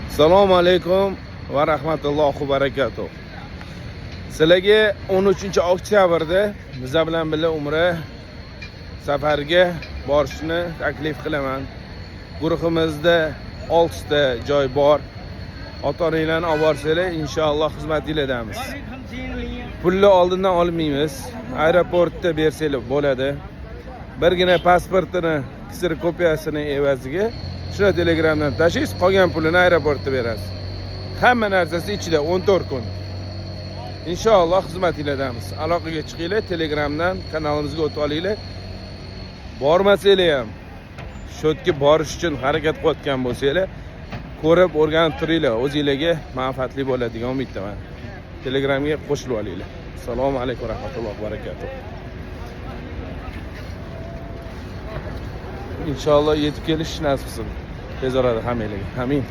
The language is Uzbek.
Assalomu alaykum va rahmatullohi va barakatuh. Sizlarga 13 oktyabrda biza bilan birga Umra safariga borishni taklif qilaman. Guruhimizda 6 ta joy bor. Ota-onalarni olib borsanglar, inshaalloh xizmatinglardamiz. Pulni oldindan olmaymiz. Aeroportda bersanglar bo'ladi. Birgina pasportini, kserokopiyasini evaziga shuni Telegramdan tashlaysiz, qolgan pulini aeroportda berasiz. Hamma narsasi ichida 14 kun. Inshaalloh xizmatinglardamiz. Aloqaga chiqinglar, Telegramdan kanalimizga o'tib olinglar. Bormasanglar ham shu yerga borish uchun harakat qilayotgan bo'lsanglar, ko'rib, o'rganib turinglar. O'zingizlarga manfaatli bo'ladigan umiddaman. Telegramga qo'shilib olinglar. Assalomu alaykum va rahmatullohi va barakatuh. İnşallah yetib kelish nasib qilsin. Tez orada hammalarga. Amin.